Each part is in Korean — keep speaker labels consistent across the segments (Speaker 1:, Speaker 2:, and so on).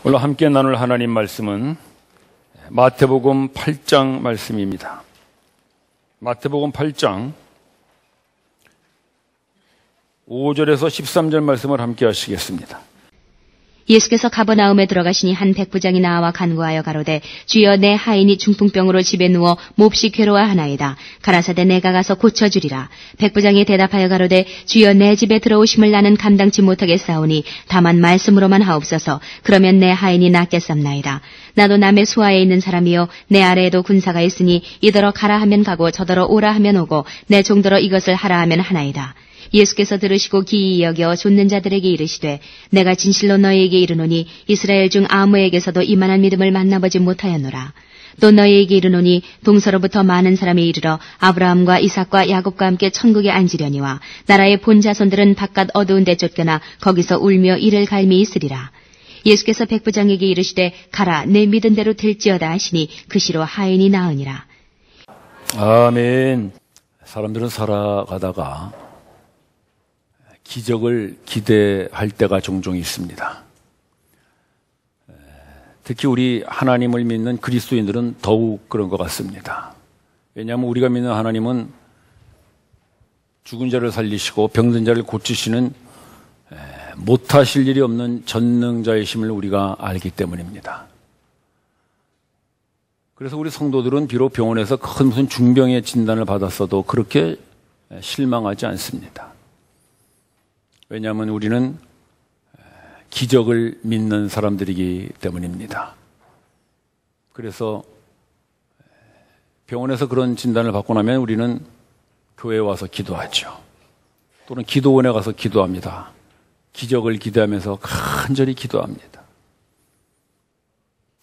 Speaker 1: 오늘 함께 나눌 하나님 말씀은 마태복음 8장 말씀입니다. 마태복음 8장 5절에서 13절 말씀을 함께 하시겠습니다.
Speaker 2: 예수께서 가버나움에 들어가시니 한 백부장이 나와 간구하여 가로되 주여 내 하인이 중풍병으로 집에 누워 몹시 괴로워하나이다. 가라사대 내가 가서 고쳐주리라. 백부장이 대답하여 가로되 주여 내 집에 들어오심을 나는 감당치 못하겠사오니 다만 말씀으로만 하옵소서. 그러면 내 하인이 낫겠삼나이다. 나도 남의 수하에 있는 사람이요 내 아래에도 군사가 있으니 이더러 가라 하면 가고 저더러 오라 하면 오고 내 종더러 이것을 하라 하면 하나이다. 예수께서 들으시고 기이히 여겨 좇는 자들에게 이르시되 내가 진실로 너희에게 이르노니 이스라엘 중 아무에게서도 이만한 믿음을 만나보지 못하였노라. 또 너희에게 이르노니 동서로부터 많은 사람이 이르러 아브라함과 이삭과 야곱과 함께 천국에 앉으려니와 나라의 본 자손들은 바깥 어두운 데 쫓겨나 거기서 울며 이를 갈미 있으리라. 예수께서 백부장에게 이르시되 가라 내 믿은 대로 될지어다 하시니 그 시로 하인이 나으니라.
Speaker 1: 아멘. 사람들은 살아가다가 기적을 기대할 때가 종종 있습니다. 특히 우리 하나님을 믿는 그리스도인들은 더욱 그런 것 같습니다. 왜냐하면 우리가 믿는 하나님은 죽은 자를 살리시고 병든 자를 고치시는 못하실 일이 없는 전능자이심을 우리가 알기 때문입니다. 그래서 우리 성도들은 비록 병원에서 큰 무슨 중병의 진단을 받았어도 그렇게 실망하지 않습니다. 왜냐하면 우리는 기적을 믿는 사람들이기 때문입니다. 그래서 병원에서 그런 진단을 받고 나면 우리는 교회에 와서 기도하죠. 또는 기도원에 가서 기도합니다. 기적을 기대하면서 간절히 기도합니다.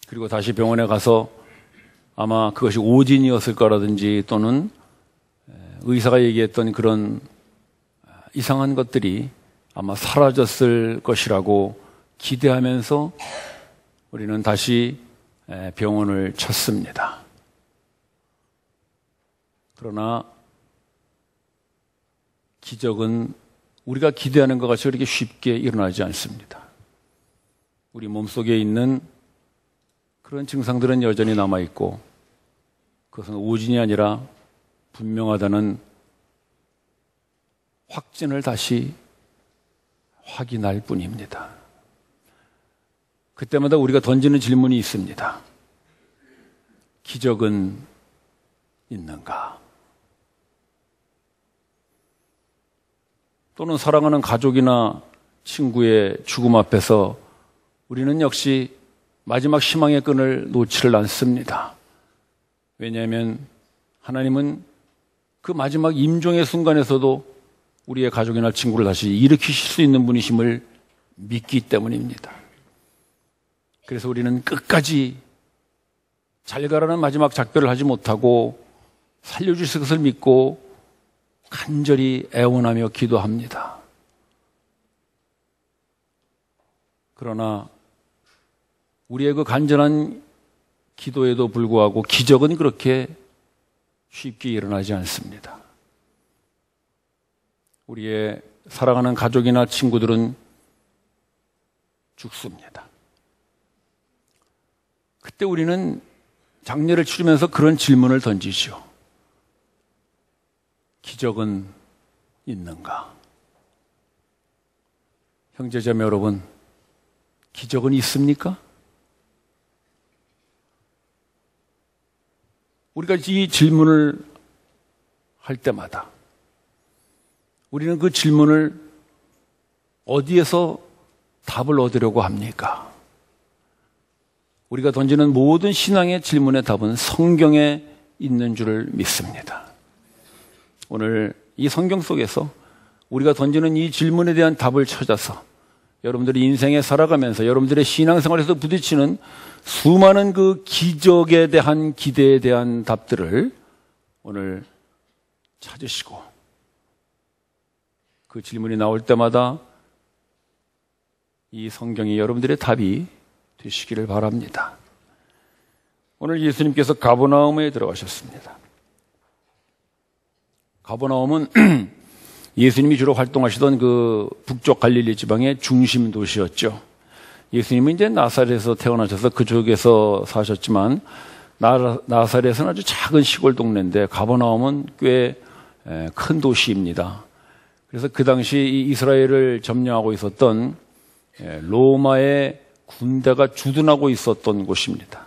Speaker 1: 그리고 다시 병원에 가서 아마 그것이 오진이었을 거라든지 또는 의사가 얘기했던 그런 이상한 것들이 아마 사라졌을 것이라고 기대하면서 우리는 다시 병원을 찾습니다. 그러나 기적은 우리가 기대하는 것 같이 그렇게 쉽게 일어나지 않습니다. 우리 몸속에 있는 그런 증상들은 여전히 남아있고 그것은 오진이 아니라 분명하다는 확진을 다시 확인할 뿐입니다. 그때마다 우리가 던지는 질문이 있습니다. 기적은 있는가? 또는 사랑하는 가족이나 친구의 죽음 앞에서 우리는 역시 마지막 희망의 끈을 놓지를 않습니다. 왜냐하면 하나님은 그 마지막 임종의 순간에서도 우리의 가족이나 친구를 다시 일으키실 수 있는 분이심을 믿기 때문입니다. 그래서 우리는 끝까지 잘 가라는 마지막 작별을 하지 못하고 살려주실 것을 믿고 간절히 애원하며 기도합니다. 그러나 우리의 그 간절한 기도에도 불구하고 기적은 그렇게 쉽게 일어나지 않습니다. 우리의 사랑하는 가족이나 친구들은 죽습니다. 그때 우리는 장례를 치르면서 그런 질문을 던지죠. 기적은 있는가? 형제자매 여러분, 기적은 있습니까? 우리가 이 질문을 할 때마다 우리는 그 질문을 어디에서 답을 얻으려고 합니까? 우리가 던지는 모든 신앙의 질문의 답은 성경에 있는 줄을 믿습니다. 오늘 이 성경 속에서 우리가 던지는 이 질문에 대한 답을 찾아서 여러분들이 인생에 살아가면서 여러분들의 신앙생활에서 부딪히는 수많은 그 기적에 대한 기대에 대한 답들을 오늘 찾으시고 그 질문이 나올 때마다 이 성경이 여러분들의 답이 되시기를 바랍니다. 오늘 예수님께서 가버나움에 들어가셨습니다. 가버나움은 예수님이 주로 활동하시던 그 북쪽 갈릴리 지방의 중심 도시였죠. 예수님은 이제 나사렛에서 태어나셔서 그쪽에서 사셨지만 나사렛은 아주 작은 시골 동네인데 가버나움은 꽤 큰 도시입니다. 그래서 그 당시 이 이스라엘을 점령하고 있었던 로마의 군대가 주둔하고 있었던 곳입니다.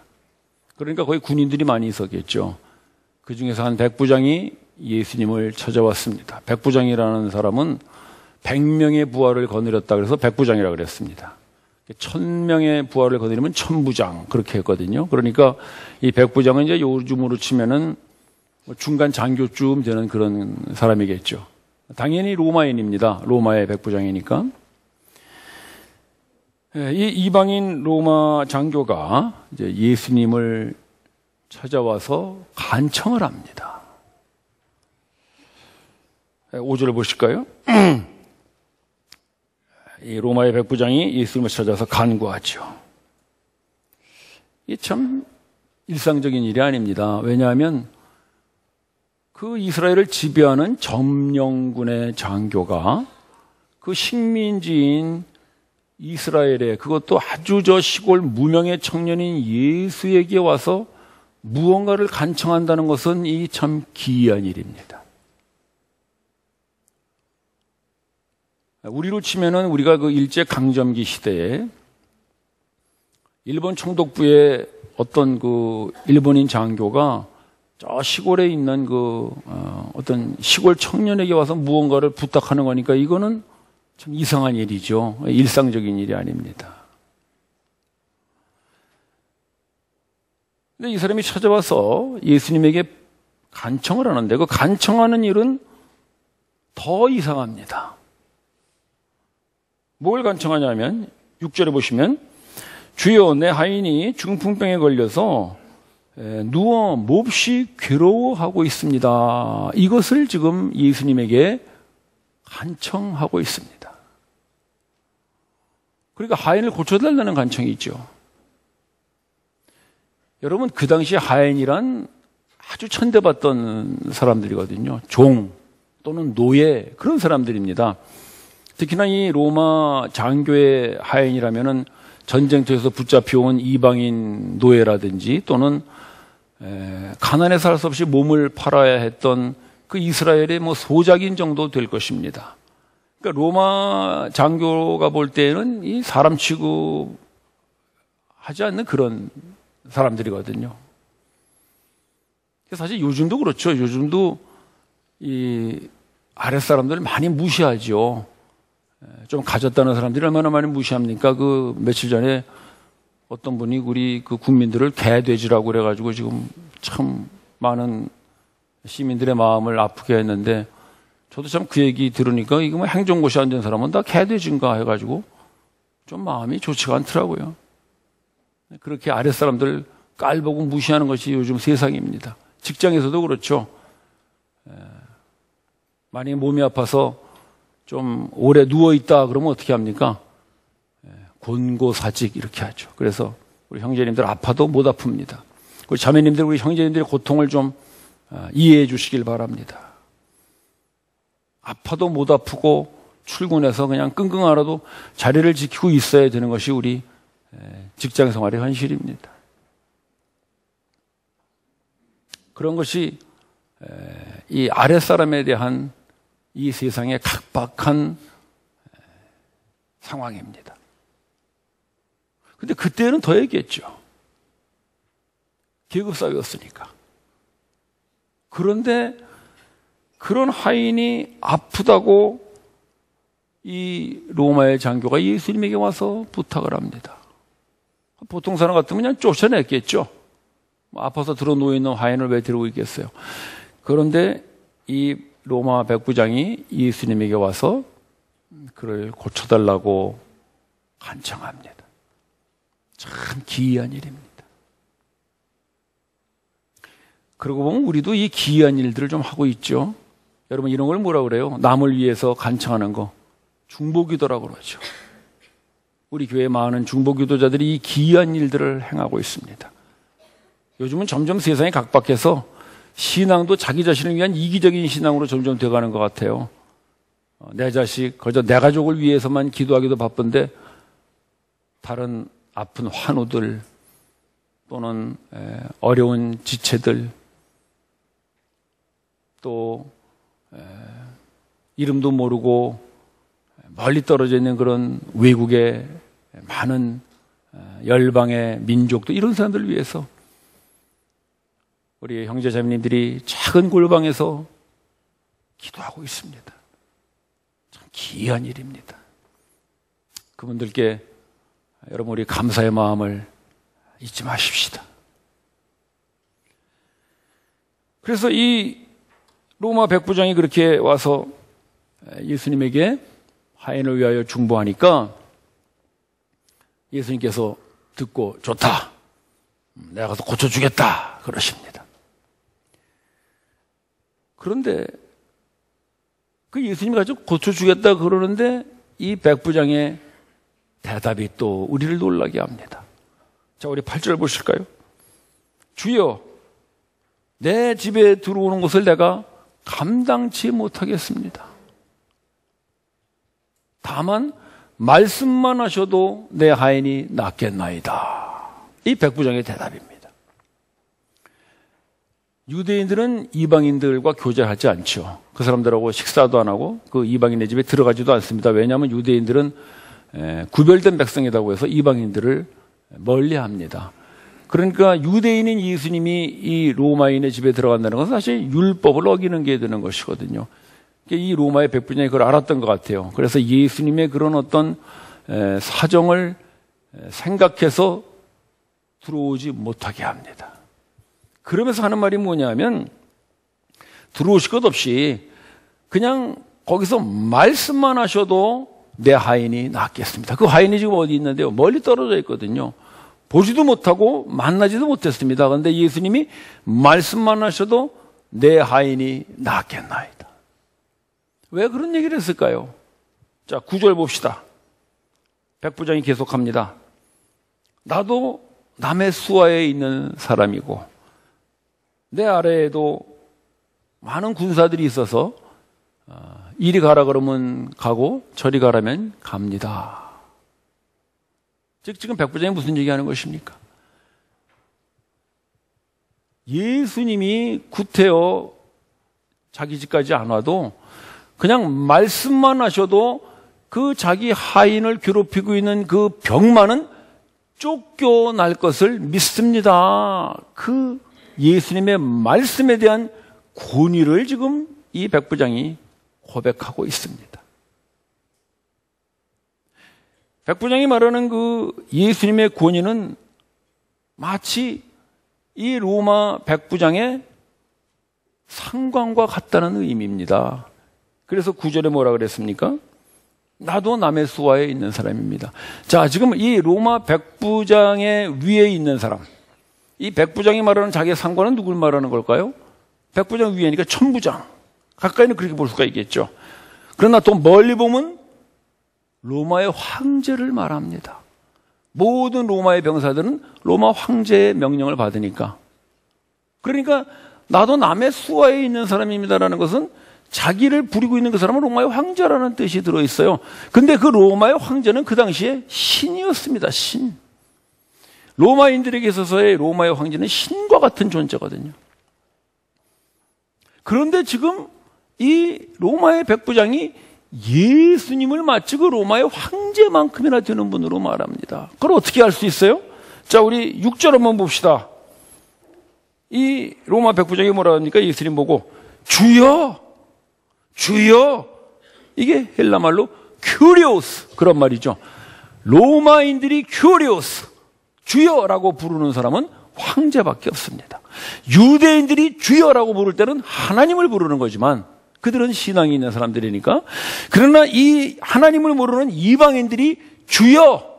Speaker 1: 그러니까 거기 군인들이 많이 있었겠죠. 그 중에서 한 백부장이 예수님을 찾아왔습니다. 백부장이라는 사람은 100명의 부하를 거느렸다 그래서 백부장이라고 그랬습니다. 1000명의 부하를 거느리면 천부장 그렇게 했거든요. 그러니까 이 백부장은 이제 요즘으로 치면은 중간 장교쯤 되는 그런 사람이겠죠. 당연히 로마인입니다. 로마의 백부장이니까. 이 이방인 로마 장교가 이제 예수님을 찾아와서 간청을 합니다. 5절을 보실까요? 이 로마의 백부장이 예수님을 찾아서 간구하죠. 이게 참 일상적인 일이 아닙니다. 왜냐하면 그 이스라엘을 지배하는 점령군의 장교가 그 식민지인 이스라엘에 그것도 아주 저 시골 무명의 청년인 예수에게 와서 무언가를 간청한다는 것은 이 참 기이한 일입니다. 우리로 치면은 우리가 그 일제 강점기 시대에 일본 총독부의 어떤 그 일본인 장교가 저 시골에 있는 그 어떤 시골 청년에게 와서 무언가를 부탁하는 거니까 이거는 참 이상한 일이죠. 일상적인 일이 아닙니다. 근데 이 사람이 찾아와서 예수님에게 간청을 하는데 그 간청하는 일은 더 이상합니다. 뭘 간청하냐면 6절에 보시면 주여 내 하인이 중풍병에 걸려서 누워 몹시 괴로워하고 있습니다. 이것을 지금 예수님에게 간청하고 있습니다. 그러니까 하인을 고쳐달라는 간청이 있죠. 여러분 그 당시 하인이란 아주 천대받던 사람들이거든요. 종 또는 노예 그런 사람들입니다. 특히나 이 로마 장교의 하인이라면은 전쟁터에서 붙잡혀온 이방인 노예라든지 또는 가난에 살 수 없이 몸을 팔아야 했던 그 이스라엘의 뭐 소작인 정도 될 것입니다. 그러니까 로마 장교가 볼 때는 이 사람 취급하지 않는 그런 사람들이거든요. 사실 요즘도 그렇죠. 요즘도 이 아랫사람들을 많이 무시하죠. 좀 가졌다는 사람들이 얼마나 많이 무시합니까? 그 며칠 전에 어떤 분이 우리 그 국민들을 개돼지라고 그래가지고 지금 참 많은 시민들의 마음을 아프게 했는데 저도 참 그 얘기 들으니까 이거 뭐 행정고시 안 된 사람은 다 개돼지인가 해가지고 좀 마음이 좋지가 않더라고요. 그렇게 아랫사람들 깔보고 무시하는 것이 요즘 세상입니다. 직장에서도 그렇죠. 만약에 몸이 아파서 좀 오래 누워있다 그러면 어떻게 합니까? 곤고사직 이렇게 하죠. 그래서 우리 형제님들 아파도 못 아픕니다. 우리 자매님들 우리 형제님들의 고통을 좀 이해해 주시길 바랍니다. 아파도 못 아프고 출근해서 그냥 끙끙 앓아도 자리를 지키고 있어야 되는 것이 우리 직장 생활의 현실입니다. 그런 것이 이 아랫사람에 대한 이 세상의 각박한 상황입니다. 근데 그때는 더 얘기했죠. 계급사회였으니까. 그런데 그런 하인이 아프다고 이 로마의 장교가 예수님에게 와서 부탁을 합니다. 보통 사람 같으면 그냥 쫓아냈겠죠. 아파서 들어 누워있는 하인을 왜 데리고 있겠어요. 그런데 이 로마 백부장이 예수님에게 와서 그를 고쳐달라고 간청합니다. 참 기이한 일입니다. 그러고 보면 우리도 이 기이한 일들을 좀 하고 있죠. 여러분 이런 걸 뭐라 그래요? 남을 위해서 간청하는 거 중보기도라고 그러죠. 우리 교회에 많은 중보기도자들이 이 기이한 일들을 행하고 있습니다. 요즘은 점점 세상이 각박해서 신앙도 자기 자신을 위한 이기적인 신앙으로 점점 돼가는 것 같아요. 내 자식, 그저 내 가족을 위해서만 기도하기도 바쁜데 다른 아픈 환우들 또는 어려운 지체들 또 이름도 모르고 멀리 떨어져 있는 그런 외국의 많은 열방의 민족도 이런 사람들을 위해서 우리 형제자매님들이 작은 골방에서 기도하고 있습니다. 참 귀한 일입니다. 그분들께 여러분 우리 감사의 마음을 잊지 마십시다. 그래서 이 로마 백부장이 그렇게 와서 예수님에게 하인을 위하여 중보하니까 예수님께서 듣고 좋다. 내가 가서 고쳐주겠다. 그러십니다. 그런데 그 예수님이 가지고 고쳐주겠다 그러는데 이 백부장의 대답이 또 우리를 놀라게 합니다. 자, 우리 8절 보실까요? 주여, 내 집에 들어오는 것을 내가 감당치 못하겠습니다. 다만 말씀만 하셔도 내 하인이 낫겠나이다. 이 백부장의 대답입니다. 유대인들은 이방인들과 교제하지 않죠. 그 사람들하고 식사도 안 하고 그 이방인의 집에 들어가지도 않습니다. 왜냐하면 유대인들은 구별된 백성이라고 해서 이방인들을 멀리합니다. 그러니까 유대인인 예수님이 이 로마인의 집에 들어간다는 것은 사실 율법을 어기는 게 되는 것이거든요. 이 로마의 백부장이 그걸 알았던 것 같아요. 그래서 예수님의 그런 어떤 사정을 생각해서 들어오지 못하게 합니다. 그러면서 하는 말이 뭐냐면 들어오실 것 없이 그냥 거기서 말씀만 하셔도 내 하인이 낫겠습니다. 그 하인이 지금 어디 있는데요? 멀리 떨어져 있거든요. 보지도 못하고 만나지도 못했습니다. 그런데 예수님이 말씀만 하셔도 내 하인이 낫겠나이다. 왜 그런 얘기를 했을까요? 자, 9절 봅시다. 백부장이 계속합니다. 나도 남의 수하에 있는 사람이고 내 아래에도 많은 군사들이 있어서 이리 가라 그러면 가고 저리 가라면 갑니다. 즉 지금 백부장이 무슨 얘기하는 것입니까? 예수님이 구태여 자기 집까지 안 와도 그냥 말씀만 하셔도 그 자기 하인을 괴롭히고 있는 그 병만은 쫓겨날 것을 믿습니다. 그 예수님의 말씀에 대한 권위를 지금 이 백부장이 고백하고 있습니다. 백부장이 말하는 그 예수님의 권위는 마치 이 로마 백부장의 상관과 같다는 의미입니다. 그래서 9절에 뭐라 그랬습니까? 나도 남의 수하에 있는 사람입니다. 자, 지금 이 로마 백부장의 위에 있는 사람, 이 백부장이 말하는 자기의 상관은 누굴 말하는 걸까요? 백부장 위에니까 천부장, 가까이는 그렇게 볼 수가 있겠죠. 그러나 또 멀리 보면 로마의 황제를 말합니다. 모든 로마의 병사들은 로마 황제의 명령을 받으니까. 그러니까 나도 남의 수하에 있는 사람입니다라는 것은 자기를 부리고 있는 그 사람은 로마의 황제라는 뜻이 들어있어요. 근데 그 로마의 황제는 그 당시에 신이었습니다. 신. 로마인들에게 있어서의 로마의 황제는 신과 같은 존재거든요. 그런데 지금 이 로마의 백부장이 예수님을 마치 그 로마의 황제만큼이나 되는 분으로 말합니다. 그걸 어떻게 알 수 있어요? 자, 우리 6절 한번 봅시다. 이 로마 백부장이 뭐라 합니까? 예수님 보고 주여, 주여. 이게 헬라말로 큐리오스 그런 말이죠. 로마인들이 큐리오스, 주여라고 부르는 사람은 황제밖에 없습니다. 유대인들이 주여라고 부를 때는 하나님을 부르는 거지만 그들은 신앙이 있는 사람들이니까. 그러나 이 하나님을 모르는 이방인들이 주여,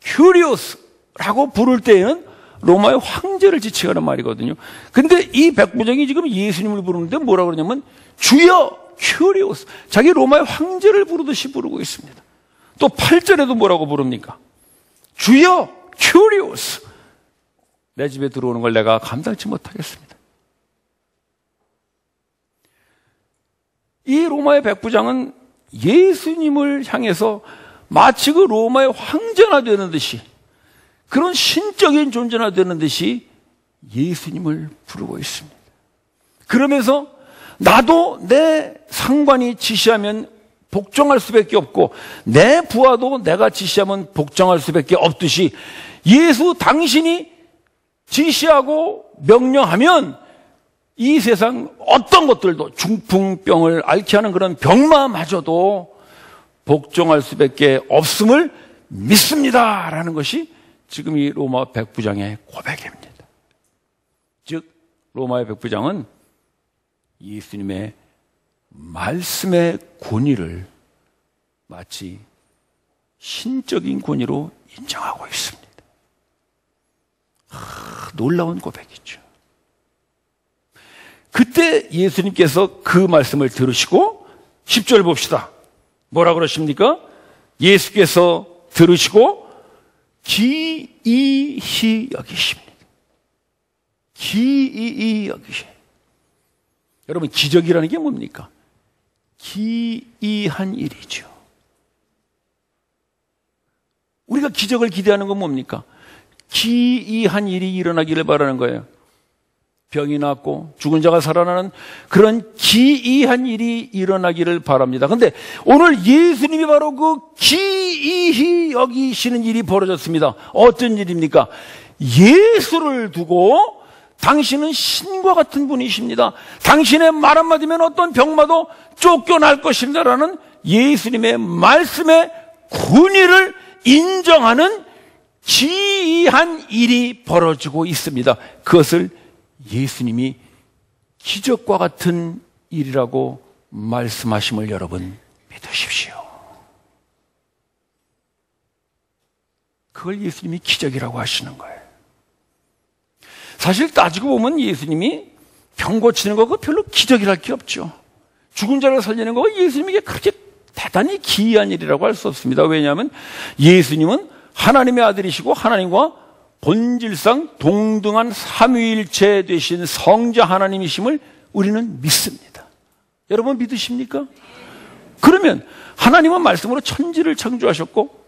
Speaker 1: 큐리오스라고 부를 때에는 로마의 황제를 지칭하는 말이거든요. 근데 이 백부장이 지금 예수님을 부르는데 뭐라 그러냐면 주여, 큐리오스. 자기 로마의 황제를 부르듯이 부르고 있습니다. 또 8절에도 뭐라고 부릅니까? 주여, 큐리오스. 내 집에 들어오는 걸 내가 감당치 못하겠습니다. 이 로마의 백부장은 예수님을 향해서 마치 그 로마의 황제나 되는 듯이, 그런 신적인 존재나 되는 듯이 예수님을 부르고 있습니다. 그러면서 나도 내 상관이 지시하면 복종할 수밖에 없고 내 부하도 내가 지시하면 복종할 수밖에 없듯이 예수 당신이 지시하고 명령하면 이 세상 어떤 것들도 중풍병을 앓게 하는 그런 병마마저도 복종할 수밖에 없음을 믿습니다라는 것이 지금 이 로마 백부장의 고백입니다. 즉 로마의 백부장은 예수님의 말씀의 권위를 마치 신적인 권위로 인정하고 있습니다. 놀라운 고백이죠. 그때 예수님께서 그 말씀을 들으시고 10절 봅시다. 뭐라 그러십니까? 예수께서 들으시고 기이히 여기십니다. 기이히 여기시. 여러분, 기적이라는 게 뭡니까? 기이한 일이죠. 우리가 기적을 기대하는 건 뭡니까? 기이한 일이 일어나기를 바라는 거예요. 병이 낫고 죽은 자가 살아나는 그런 기이한 일이 일어나기를 바랍니다. 그런데 오늘 예수님이 바로 그 기이히 여기시는 일이 벌어졌습니다. 어떤 일입니까? 예수를 두고 당신은 신과 같은 분이십니다. 당신의 말 한마디면 어떤 병마도 쫓겨날 것입니다라는 예수님의 말씀의 권위를 인정하는 기이한 일이 벌어지고 있습니다. 그것을 예수님이 기적과 같은 일이라고 말씀하심을 여러분 믿으십시오. 그걸 예수님이 기적이라고 하시는 거예요. 사실 따지고 보면 예수님이 병 고치는 거 별로 기적이랄 게 없죠. 죽은 자를 살리는 거 예수님에게 그렇게 대단히 기이한 일이라고 할 수 없습니다. 왜냐하면 예수님은 하나님의 아들이시고 하나님과 본질상 동등한 삼위일체 되신 성자 하나님이심을 우리는 믿습니다. 여러분 믿으십니까? 그러면 하나님은 말씀으로 천지를 창조하셨고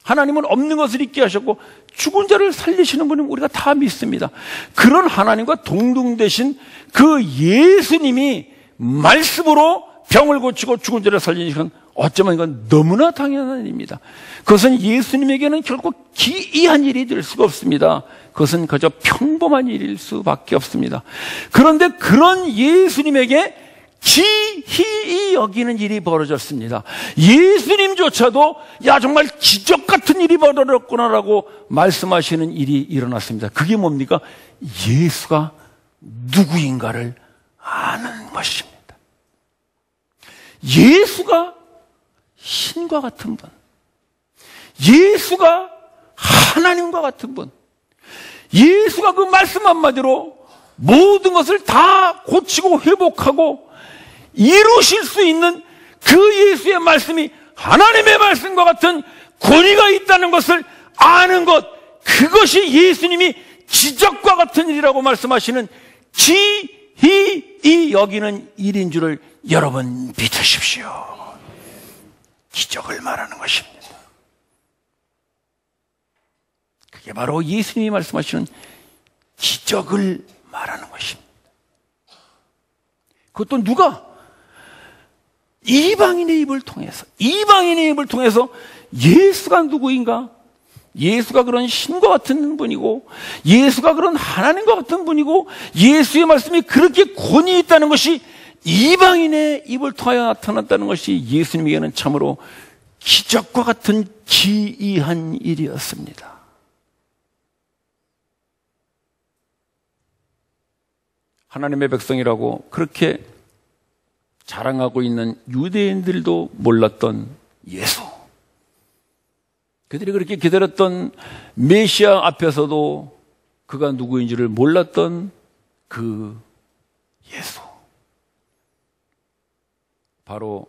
Speaker 1: 하나님은 없는 것을 있게 하셨고 죽은 자를 살리시는 분은 우리가 다 믿습니다. 그런 하나님과 동등되신 그 예수님이 말씀으로 병을 고치고 죽은 자를 살리시는 어쩌면 이건 너무나 당연한 일입니다. 그것은 예수님에게는 결코 기이한 일이 될 수가 없습니다. 그것은 그저 평범한 일일 수밖에 없습니다. 그런데 그런 예수님에게 기이히 여기는 일이 벌어졌습니다. 예수님조차도 야 정말 기적 같은 일이 벌어졌구나라고 말씀하시는 일이 일어났습니다. 그게 뭡니까? 예수가 누구인가를 아는 것입니다. 예수가 신과 같은 분, 예수가 하나님과 같은 분, 예수가 그 말씀 한마디로 모든 것을 다 고치고 회복하고 이루실 수 있는 그 예수의 말씀이 하나님의 말씀과 같은 권위가 있다는 것을 아는 것, 그것이 예수님이 기적과 같은 일이라고 말씀하시는 기이히 여기는 일인 줄을 여러분 믿으십시오. 기적을 말하는 것입니다. 그게 바로 예수님이 말씀하시는 기적을 말하는 것입니다. 그것도 누가? 이방인의 입을 통해서 예수가 누구인가? 예수가 그런 신과 같은 분이고 예수가 그런 하나님과 같은 분이고 예수의 말씀이 그렇게 권위 있다는 것이 이방인의 입을 통하여 나타났다는 것이 예수님에게는 참으로 기적과 같은 기이한 일이었습니다. 하나님의 백성이라고 그렇게 자랑하고 있는 유대인들도 몰랐던 예수, 그들이 그렇게 기다렸던 메시아 앞에서도 그가 누구인지를 몰랐던 그 예수, 바로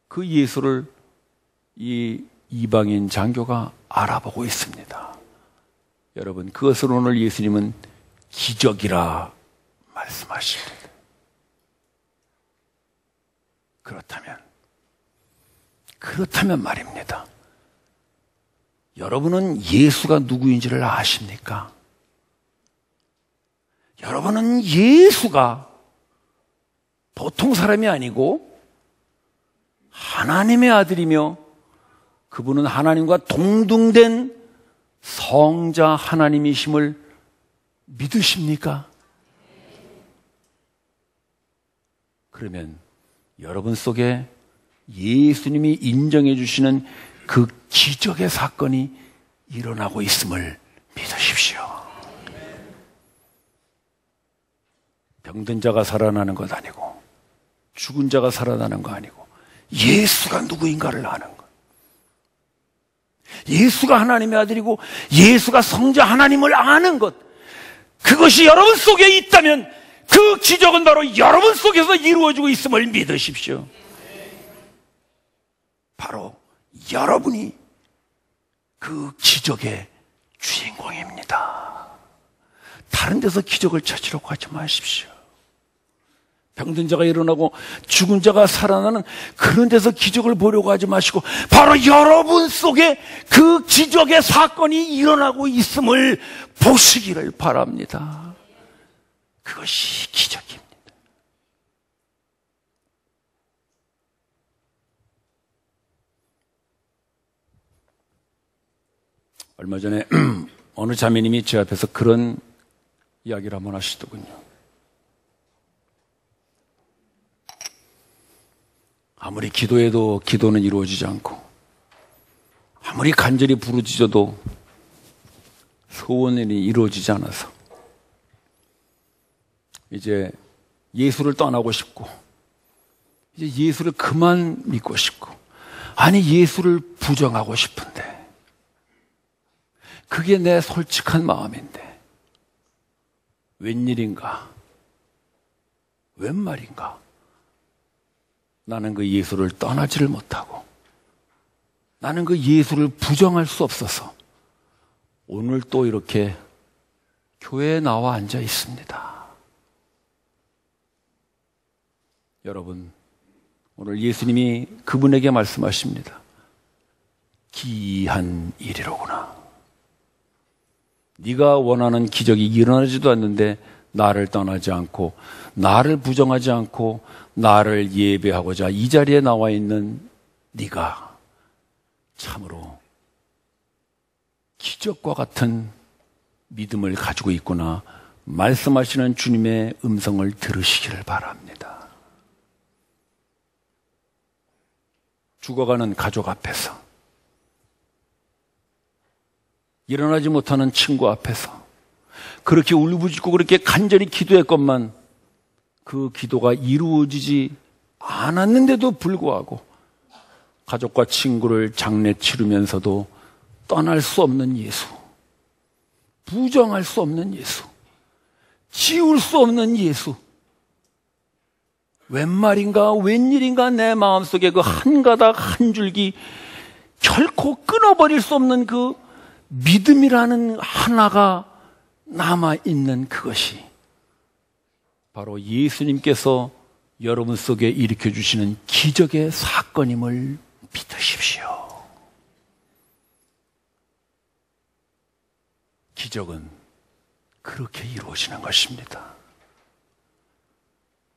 Speaker 1: 그 예수를 이 이방인 장교가 알아보고 있습니다. 여러분, 그것을 오늘 예수님은 기적이라 말씀하십니다. 그렇다면 말입니다. 여러분은 예수가 누구인지를 아십니까? 여러분은 예수가 보통 사람이 아니고 하나님의 아들이며 그분은 하나님과 동등된 성자 하나님이심을 믿으십니까? 그러면 여러분 속에 예수님이 인정해 주시는 그 기적의 사건이 일어나고 있음을 믿으십시오. 병든 자가 살아나는 것 아니고 죽은 자가 살아나는 거 아니고 예수가 누구인가를 아는 것. 예수가 하나님의 아들이고 예수가 성자 하나님을 아는 것. 그것이 여러분 속에 있다면 그 기적은 바로 여러분 속에서 이루어지고 있음을 믿으십시오. 바로 여러분이 그 기적의 주인공입니다. 다른 데서 기적을 찾으려고 하지 마십시오. 병든 자가 일어나고 죽은 자가 살아나는 그런 데서 기적을 보려고 하지 마시고 바로 여러분 속에 그 기적의 사건이 일어나고 있음을 보시기를 바랍니다. 그것이 기적입니다. 얼마 전에 어느 자매님이 제 앞에서 그런 이야기를 한번 하시더군요. 아무리 기도해도 기도는 이루어지지 않고 아무리 간절히 부르짖어도 소원이 이루어지지 않아서 이제 예수를 떠나고 싶고 이제 예수를 그만 믿고 싶고 아니 예수를 부정하고 싶은데 그게 내 솔직한 마음인데 웬일인가 웬 말인가 나는 그 예수를 떠나지를 못하고 나는 그 예수를 부정할 수 없어서 오늘 또 이렇게 교회에 나와 앉아 있습니다. 여러분, 오늘 예수님이 그분에게 말씀하십니다. 기이한 일이로구나. 네가 원하는 기적이 일어나지도 않는데 나를 떠나지 않고 나를 부정하지 않고 나를 예배하고자 이 자리에 나와 있는 네가 참으로 기적과 같은 믿음을 가지고 있구나. 말씀하시는 주님의 음성을 들으시기를 바랍니다. 죽어가는 가족 앞에서 일어나지 못하는 친구 앞에서 그렇게 울부짖고 그렇게 간절히 기도했건만 그 기도가 이루어지지 않았는데도 불구하고 가족과 친구를 장례 치르면서도 떠날 수 없는 예수, 부정할 수 없는 예수, 지울 수 없는 예수. 웬 말인가 웬일인가 내 마음속에 그 한 가닥 한 줄기 결코 끊어버릴 수 없는 그 믿음이라는 하나가 남아있는 그것이 바로 예수님께서 여러분 속에 일으켜주시는 기적의 사건임을 믿으십시오. 기적은 그렇게 이루어지는 것입니다.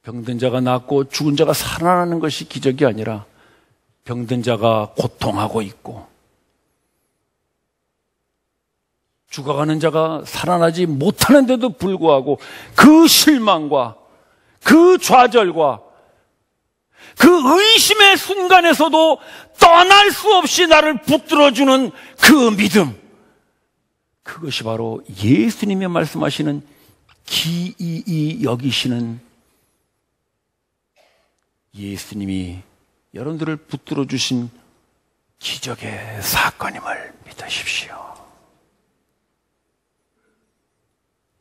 Speaker 1: 병든 자가 낫고 죽은 자가 살아나는 것이 기적이 아니라 병든 자가 고통하고 있고 죽어가는 자가 살아나지 못하는데도 불구하고 그 실망과 그 좌절과 그 의심의 순간에서도 떠날 수 없이 나를 붙들어주는 그 믿음, 그것이 바로 예수님이 말씀하시는 기이히 여기시는 예수님이 여러분들을 붙들어주신 기적의 사건임을 믿으십시오.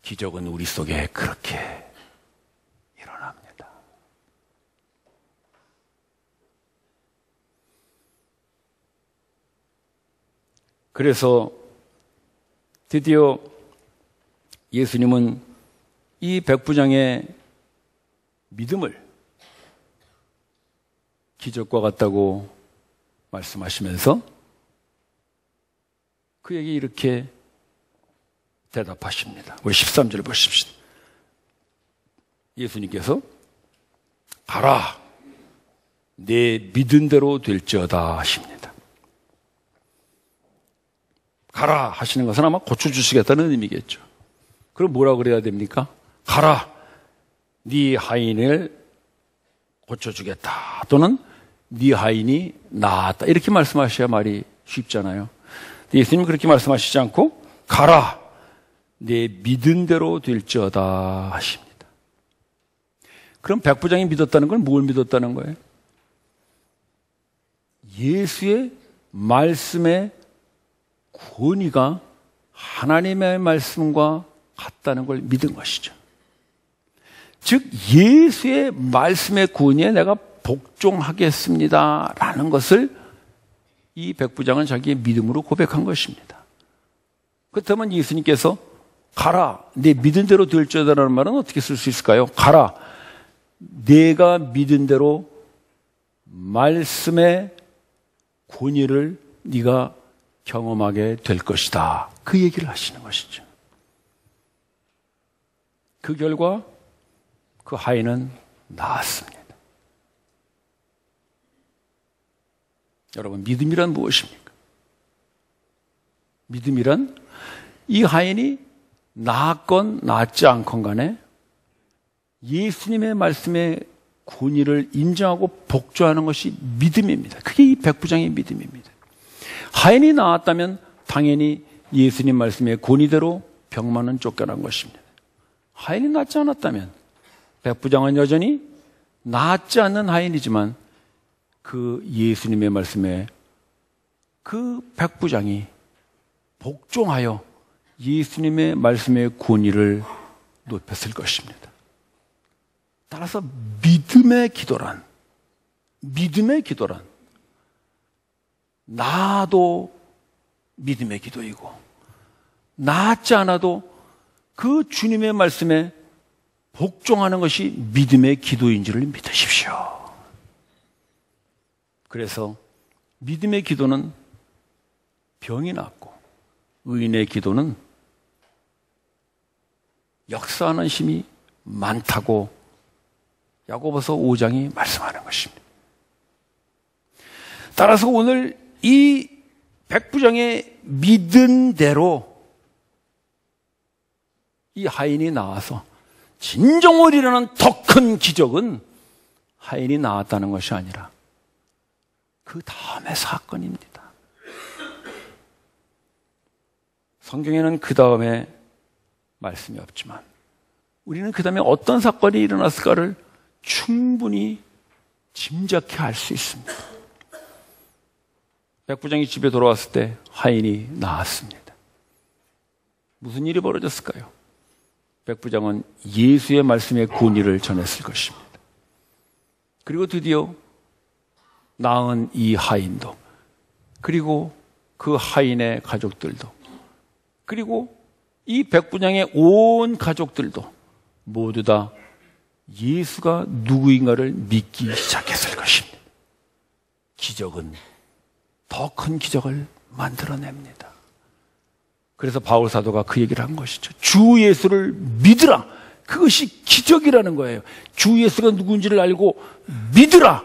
Speaker 1: 기적은 우리 속에 그렇게 일어납니다. 그래서 드디어 예수님은 이 백부장의 믿음을 기적과 같다고 말씀하시면서 그에게 이렇게 대답하십니다. 우리 13절 보십시오. 예수님께서 가라, 내 믿은 대로 될지어다 하십니다. 가라 하시는 것은 아마 고쳐주시겠다는 의미겠죠. 그럼 뭐라 그래야 됩니까? 가라, 네 하인을 고쳐주겠다, 또는 네 하인이 나았다, 이렇게 말씀하셔야 말이 쉽잖아요. 예수님은 그렇게 말씀하시지 않고 가라, 내 믿은 대로 될지어다 하십니다. 그럼 백부장이 믿었다는 건 뭘 믿었다는 거예요? 예수의 말씀의 권위가 하나님의 말씀과 같다는 걸 믿은 것이죠. 즉 예수의 말씀의 권위에 내가 복종하겠습니다 라는 것을 이 백부장은 자기의 믿음으로 고백한 것입니다. 그렇다면 예수님께서 가라, 내 믿은 대로 될지어다라는 말은 어떻게 쓸 수 있을까요? 가라, 내가 믿은 대로 말씀의 권위를 네가 경험하게 될 것이다, 그 얘기를 하시는 것이죠. 그 결과 그 하인은 나았습니다. 여러분, 믿음이란 무엇입니까? 믿음이란 이 하인이 나았건 나았지 않건 간에 예수님의 말씀의 권위를 인정하고 복종하는 것이 믿음입니다. 그게 이 백부장의 믿음입니다. 하인이 나았다면 당연히 예수님 말씀의 권위대로 병만은 쫓겨난 것입니다. 하인이 낫지 않았다면 백부장은 여전히 낫지 않는 하인이지만 그 예수님의 말씀에 그 백부장이 복종하여 예수님의 말씀의 권위를 높였을 것입니다. 따라서 믿음의 기도란 나도 믿음의 기도이고 낫지 않아도 그 주님의 말씀에 복종하는 것이 믿음의 기도인 줄을 믿으십시오. 그래서 믿음의 기도는 병이 낫고 의인의 기도는 역사하는 힘이 많다고 야고보서 5장이 말씀하는 것입니다. 따라서 오늘 이 백부장의 믿은 대로 이 하인이 나와서 진정으로 일어나는 더 큰 기적은 하인이 나왔다는 것이 아니라 그 다음의 사건입니다. 성경에는 그 다음에 말씀이 없지만 우리는 그 다음에 어떤 사건이 일어났을까를 충분히 짐작해 알 수 있습니다. 백부장이 집에 돌아왔을 때 하인이 나았습니다. 무슨 일이 벌어졌을까요? 백부장은 예수의 말씀의 권위를 전했을 것입니다. 그리고 드디어 나은 이 하인도, 그리고 그 하인의 가족들도, 그리고 이 백부장의 온 가족들도 모두 다 예수가 누구인가를 믿기 시작했을 것입니다. 기적은 더 큰 기적을 만들어냅니다. 그래서 바울 사도가 그 얘기를 한 것이죠. 주 예수를 믿으라. 그것이 기적이라는 거예요. 주 예수가 누군지를 알고 믿으라.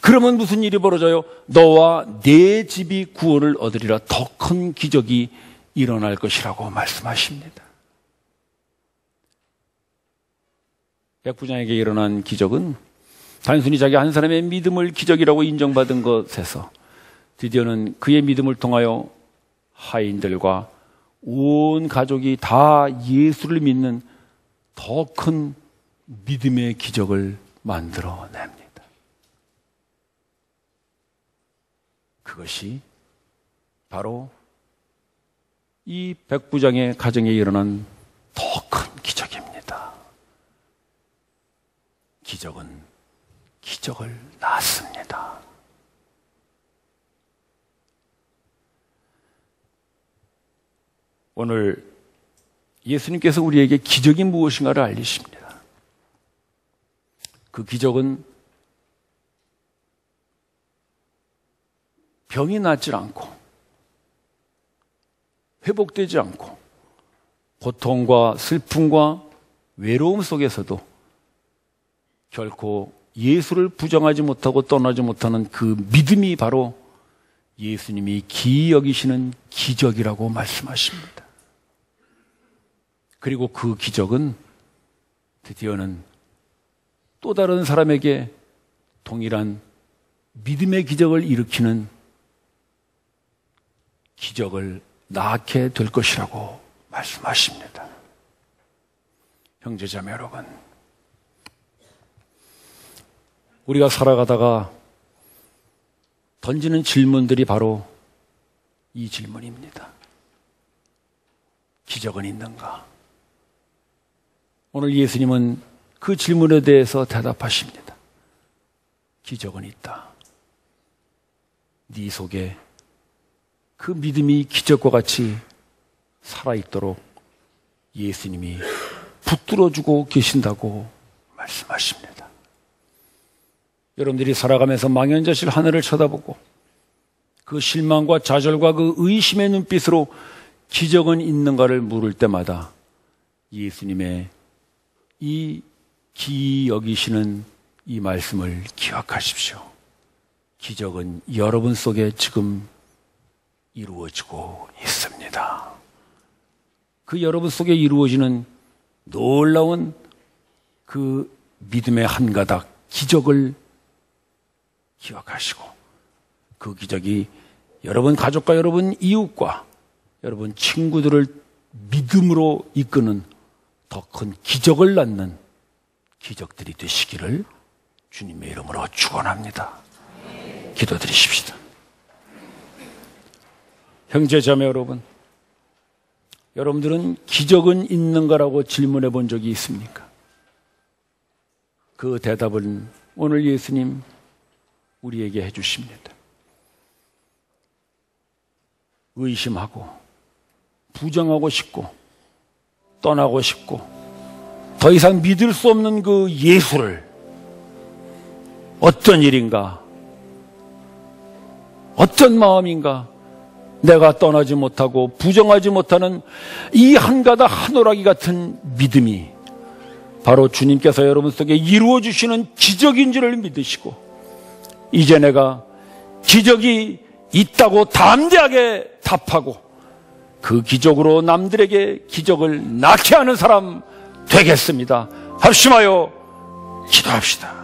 Speaker 1: 그러면 무슨 일이 벌어져요? 너와 내 집이 구원을 얻으리라. 더 큰 기적이 일어날 것이라고 말씀하십니다. 백부장에게 일어난 기적은 단순히 자기 한 사람의 믿음을 기적이라고 인정받은 것에서 드디어는 그의 믿음을 통하여 하인들과 온 가족이 다 예수를 믿는 더 큰 믿음의 기적을 만들어냅니다. 그것이 바로 이 백부장의 가정에 일어난 더 큰 기적입니다. 기적은 기적을 낳습니다. 오늘 예수님께서 우리에게 기적이 무엇인가를 알리십니다. 그 기적은 병이 낫질 않고 회복되지 않고 고통과 슬픔과 외로움 속에서도 결코 예수를 부정하지 못하고 떠나지 못하는 그 믿음이 바로 예수님이 기이 여기시는 기적이라고 말씀하십니다. 그리고 그 기적은 드디어는 또 다른 사람에게 동일한 믿음의 기적을 일으키는 기적을 낳게 될 것이라고 말씀하십니다. 형제자매 여러분, 우리가 살아가다가 던지는 질문들이 바로 이 질문입니다. 기적은 있는가? 오늘 예수님은 그 질문에 대해서 대답하십니다. 기적은 있다. 네 속에 그 믿음이 기적과 같이 살아있도록 예수님이 붙들어주고 계신다고 말씀하십니다. 여러분들이 살아가면서 망연자실 하늘을 쳐다보고 그 실망과 좌절과 그 의심의 눈빛으로 기적은 있는가를 물을 때마다 예수님의 이 기이 여기시는 이 말씀을 기억하십시오. 기적은 여러분 속에 지금 이루어지고 있습니다. 그 여러분 속에 이루어지는 놀라운 그 믿음의 한 가닥 기적을 기억하시고 그 기적이 여러분 가족과 여러분 이웃과 여러분 친구들을 믿음으로 이끄는 더 큰 기적을 낳는 기적들이 되시기를 주님의 이름으로 축원합니다. 기도드리십시다. 형제자매 여러분, 여러분들은 기적은 있는가라고 질문해 본 적이 있습니까? 그 대답은 오늘 예수님 우리에게 해주십니다. 의심하고 부정하고 싶고 떠나고 싶고 더 이상 믿을 수 없는 그 예수를 어떤 일인가, 어떤 마음인가, 내가 떠나지 못하고 부정하지 못하는 이 한 가닥 한 오라기 같은 믿음이 바로 주님께서 여러분 속에 이루어 주시는 기적인 줄을 믿으시고 이제 내가 기적이 있다고 담대하게 답하고 그 기적으로 남들에게 기적을 낳게 하는 사람 되겠습니다. 합심하여 기도합시다.